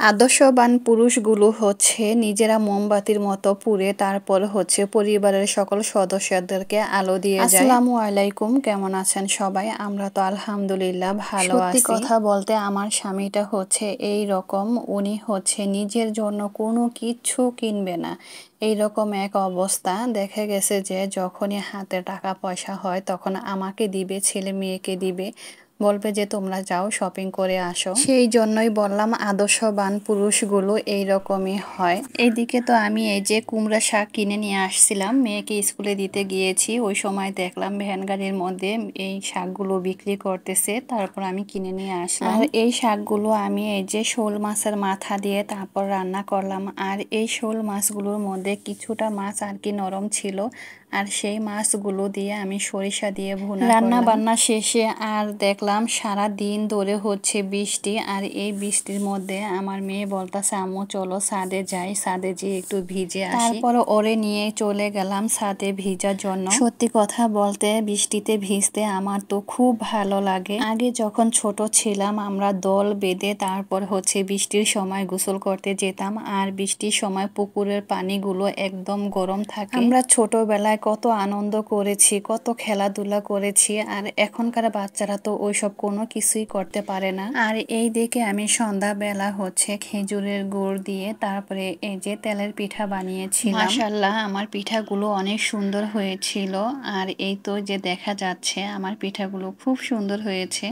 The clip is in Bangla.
আদর্শবান পুরুষগুলো নিজেরা মোমবাতির মতো পুড়ে তারপর পরিবারের সকল সদস্যদেরকে আলো দিয়ে যায়। আসসালামু আলাইকুম, কেমন আছেন সবাই? আমরা তো আলহামদুলিল্লাহ ভালো আছি। সত্যি কথা বলতে আমার স্বামীটা এই রকম, উনি নিজের জন্য কোনো কিচ্ছু কিনবে না, এই রকম এক অবস্থা। দেখা গেছে যে যখনই হাতে টাকা পয়সা হয় তখন আমাকে দিবে, ছেলে মেয়েকে দিবে, বলবে যে তোমরা যাও শপিং করে আসো। সেই জন্যই বললাম আদর্শবান পুরুষগুলো এইরকমই হয়। এইদিকে তো আমি এই যে কুমড়া শাক কিনে নিয়ে আসছিলাম, মেয়েকে স্কুলে দিতে গিয়েছি, ওই সময় দেখলাম ভ্যান গাড়ির মধ্যে এই শাকগুলো বিক্রি করতেছে, তারপর আমি কিনে নিয়ে আসলাম। আর এই শাকগুলো আমি এই যে শোল মাছের মাথা দিয়ে তারপর রান্না করলাম। আর এই শোল মাছগুলোর মধ্যে কিছুটা মাছ আর কি নরম ছিল, আর সেই মাছগুলো দিয়ে আমি সরিষা দিয়ে ভুনা রান্না বান্না শেষে আর দেখলাম সারা দিন ধরে বৃষ্টি। আর এই বৃষ্টির মধ্যে আমার মেয়ে বলতেছে আম্মু চলো ছাদে যাই, ছাদে যেয়ে একটু ভিজে আসি। তারপর ওরে নিয়ে চলে গেলাম ছাদে ভিজার জন্য। সত্যি কথা বলতে বৃষ্টিতে ভিজতে আমার তো খুব ভালো লাগে। আগে যখন ছোট ছিলাম আমরা দল বেঁধে তারপর বৃষ্টির সময় গোসল করতে যেতাম, আর বৃষ্টির সময় পুকুরের পানিগুলো একদম গরম থাকে। আমরা ছোটবেলায় কত আনন্দ করেছি, কত খেলাধুলা করেছি, আর এখনকার বাচ্চারা তো ওইসব কোনো কিছুই করতে পারে না। আর এই দিকে আমি সন্ধ্যাবেলা খেজুরের গুড় দিয়ে তারপরে এই যে তেলের পিঠা বানিয়েছিলাম। মাশাআল্লাহ আমার পিঠাগুলো অনেক সুন্দর হয়েছিল। আর এই তো যে দেখা যাচ্ছে আমার পিঠাগুলো খুব সুন্দর হয়েছে।